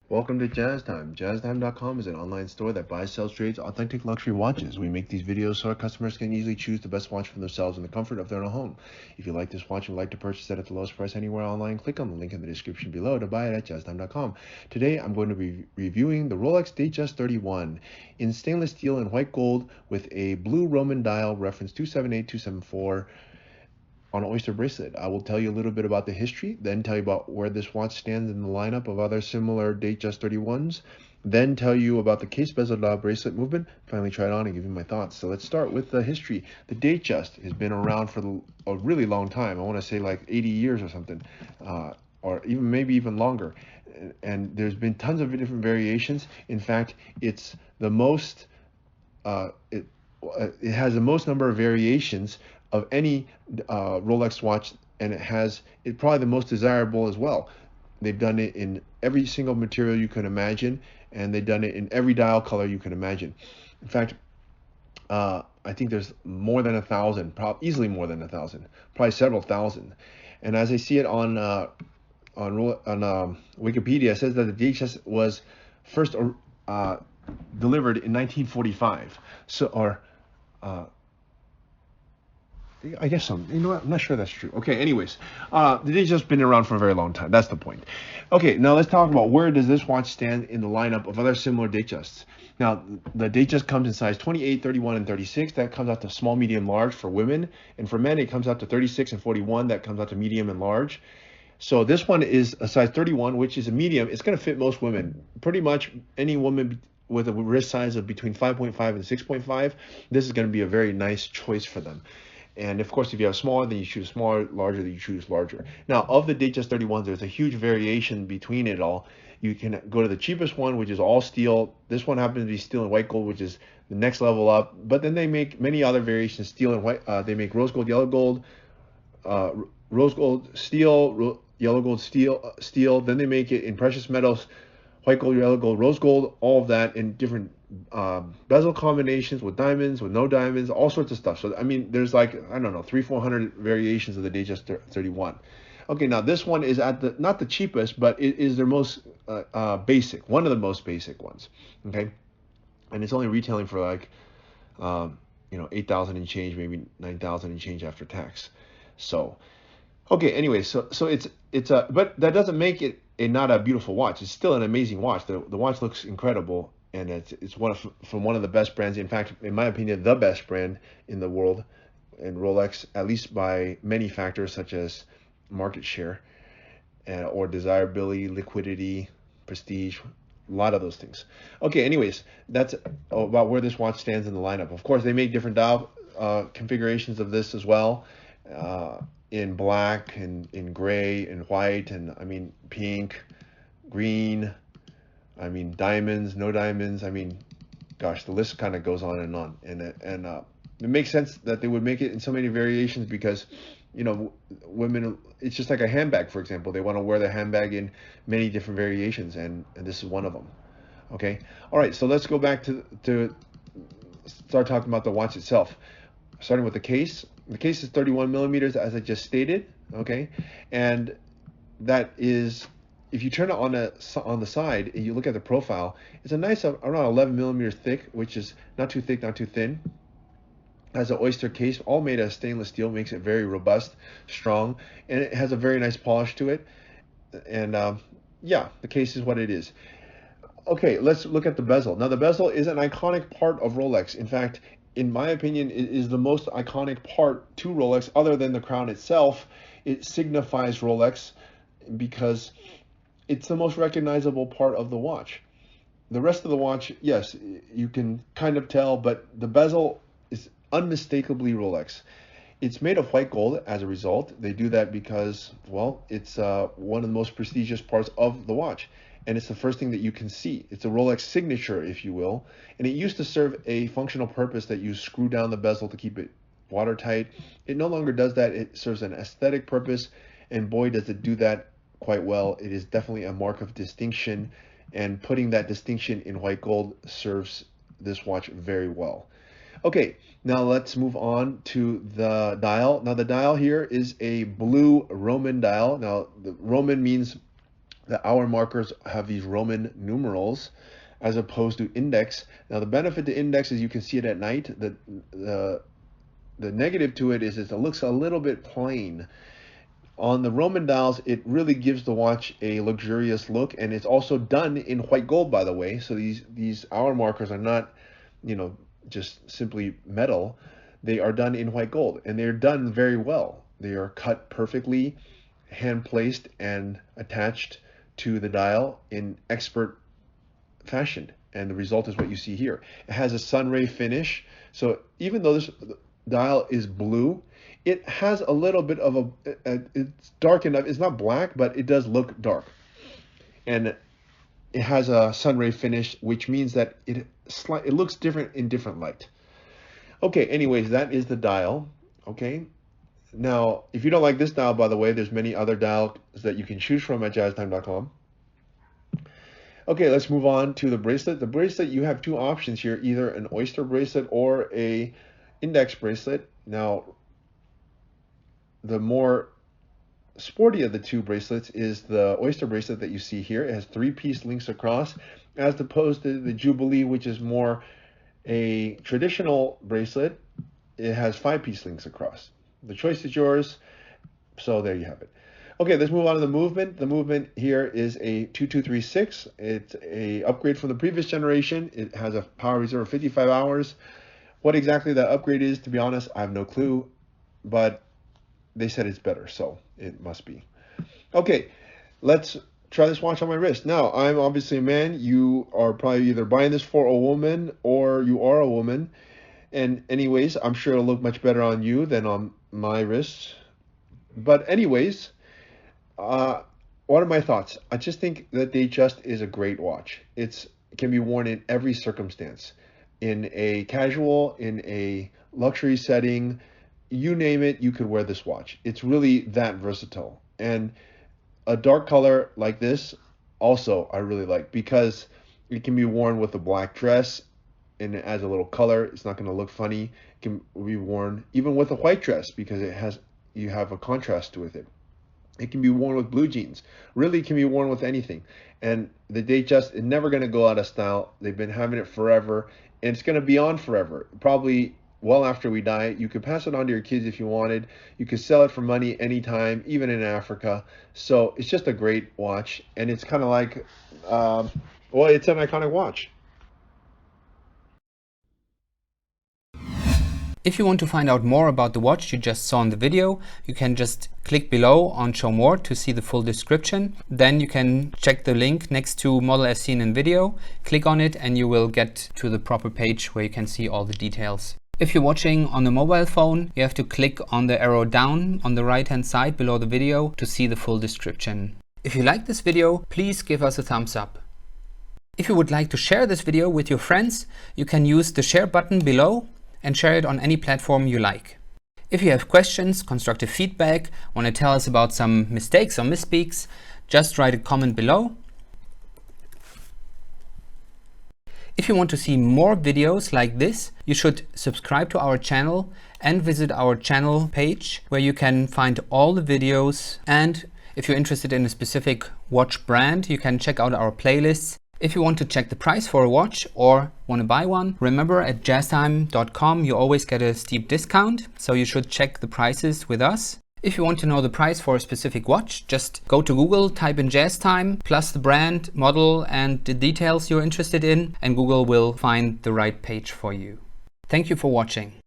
Welcome to Jazz Time. JazzTime.com is an online store that buys, sells, trades authentic luxury watches. We make these videos so our customers can easily choose the best watch for themselves in the comfort of their own home. If you like this watch and would like to purchase it at the lowest price anywhere online, click on the link in the description below to buy it at JazzTime.com. Today, I'm going to be reviewing the Rolex Datejust 31 in stainless steel and white gold with a blue Roman dial reference 278274 on Oyster Bracelet. I will tell you a little bit about the history, then tell you about where this watch stands in the lineup of other similar Datejust 31s, then tell you about the case bezel bracelet movement, finally try it on and give you my thoughts. So let's start with the history. The Datejust has been around for a really long time. I want to say like 80 years or something, or even maybe even longer. And there's been tons of different variations. In fact, it's the most it has the most number of variations of any Rolex watch, and it's probably the most desirable as well. They've done it in every single material you can imagine, and they've done it in every dial color you can imagine. In fact, I think there's more than 1,000, probably easily more than 1,000, probably several thousand. And as I see it on Wikipedia, it says that the DHS was first delivered in 1945. So, or I guess so. You know what? I'm not sure that's true. Okay, anyways, they've just been around for a very long time. That's the point. Okay, now let's talk about where does this watch stand in the lineup of other similar Datejusts. Now, the Datejust comes in size 28, 31, and 36. That comes out to small, medium, large for women. And for men, it comes out to 36 and 41. That comes out to medium and large. So this one is a size 31, which is a medium. It's going to fit most women. Pretty much any woman with a wrist size of between 5.5 and 6.5, this is going to be a very nice choice for them. And of course, if you have smaller, then you choose smaller, larger, then you choose larger. Now, of the Datejust 31s, there's a huge variation between it all. You can go to the cheapest one, which is all steel. This one happens to be steel and white gold, which is the next level up. But then they make many other variations, steel and white. They make rose gold, yellow gold, rose gold, steel, yellow gold, steel. Then they make it in precious metals, white gold, yellow gold, rose gold, all of that in different bezel combinations with diamonds, with no diamonds, all sorts of stuff. So, I mean, there's like, I don't know, 300-400 variations of the Datejust 31. Okay, now this one is not the cheapest, but it is their most basic, one of the most basic ones. Okay, and it's only retailing for like, 8,000 and change, maybe 9,000 and change after tax. So, okay, anyway, so it's a, but that doesn't make it not a beautiful watch. It's still an amazing watch. The watch looks incredible, and it's from one of the best brands. In fact, in my opinion, the best brand in the world, in Rolex, at least by many factors such as market share, or desirability, liquidity, prestige, a lot of those things. Okay, anyways, that's about where this watch stands in the lineup. Of course, they make different dial configurations of this as well. In black and in gray and white, and I mean pink, green, I mean diamonds, no diamonds. I mean, gosh, the list kind of goes on and on. And it makes sense that they would make it in so many variations because, women, it's just like a handbag, for example. They want to wear the handbag in many different variations, and this is one of them. Okay, all right. So let's go back to start talking about the watch itself. Starting with the case. The case is 31 millimeters, as I just stated. Okay, and that is, if you turn it on the side and you look at the profile, it's a nice around 11 millimeters thick, which is not too thick, not too thin. Has an oyster case, all made of stainless steel, makes it very robust, strong, and it has a very nice polish to it. And yeah, the case is what it is. Okay, let's look at the bezel. Now, the bezel is an iconic part of Rolex. In fact, in my opinion, it is the most iconic part to Rolex other than the crown itself. It signifies Rolex because it's the most recognizable part of the watch. The rest of the watch, yes, you can kind of tell, but the bezel is unmistakably Rolex. It's made of white gold as a result. They do that because, well, it's one of the most prestigious parts of the watch. And it's the first thing that you can see. It's a Rolex signature, if you will. And it used to serve a functional purpose that you screw down the bezel to keep it watertight. It no longer does that. It serves an aesthetic purpose. And boy, does it do that quite well. It is definitely a mark of distinction. And putting that distinction in white gold serves this watch very well. Okay, now let's move on to the dial. Now the dial here is a blue Roman dial. Now the Roman means The hour markers have these Roman numerals as opposed to index. Now the benefit to index is you can see it at night. The negative to it is it looks a little bit plain. On the Roman dials, it really gives the watch a luxurious look, and it's also done in white gold, by the way. So these hour markers are not, just simply metal. They are done in white gold, and they're done very well. They are cut perfectly, hand placed, and attached to the dial in expert fashion. And the result is what you see here. It has a sunray finish. So even though this dial is blue, it has a little bit of it's dark enough. It's not black, but it does look dark. And it has a sunray finish, which means that it looks different in different light. Okay, anyways, that is the dial. Okay. Now, if you don't like this dial, by the way, there's many other dials that you can choose from at jazztime.com. Okay, let's move on to the bracelet. The bracelet, you have two options here, either an oyster bracelet or a index bracelet. Now, the more sporty of the two bracelets is the oyster bracelet that you see here. It has 3-piece links across, as opposed to the Jubilee, which is more a traditional bracelet. It has 5-piece links across. The choice is yours. So there you have it. Okay, let's move on to the movement. The movement here is a 2236. It's a upgrade from the previous generation. It has a power reserve of 55 hours. What exactly that upgrade is, to be honest, I have no clue, but they said it's better, so it must be. Okay, let's try this watch on my wrist. Now, I'm obviously a man. You are probably either buying this for a woman or you are a woman. And anyways, I'm sure it'll look much better on you than on my wrist. But anyways, what are my thoughts? I just think that Datejust is a great watch. It can be worn in every circumstance. In a casual, in a luxury setting, you name it, you could wear this watch. It's really that versatile. And a dark color like this also I really like, because it can be worn with a black dress and it adds a little color. It's not going to look funny. It can be worn even with a white dress because you have a contrast with it. It can be worn with blue jeans. Really, it can be worn with anything. And the Datejust is never going to go out of style. They've been having it forever, and it's going to be on forever. Probably well after we die. You could pass it on to your kids if you wanted. You could sell it for money anytime, even in Africa. So it's just a great watch, and it's kind of like, well, it's an iconic watch. If you want to find out more about the watch you just saw in the video, you can just click below on Show More to see the full description. Then you can check the link next to model as seen in video, click on it, and you will get to the proper page where you can see all the details. If you're watching on a mobile phone, you have to click on the arrow down on the right hand side below the video to see the full description. If you like this video, please give us a thumbs up. If you would like to share this video with your friends, you can use the share button below and share it on any platform you like. If you have questions, constructive feedback, want to tell us about some mistakes or misspeaks, just write a comment below. If you want to see more videos like this, you should subscribe to our channel and visit our channel page where you can find all the videos. And if you're interested in a specific watch brand, you can check out our playlists. If you want to check the price for a watch or want to buy one, remember at jazztime.com you always get a steep discount, so you should check the prices with us. If you want to know the price for a specific watch, just go to Google, type in JazzTime, plus the brand, model, and the details you're interested in, and Google will find the right page for you. Thank you for watching.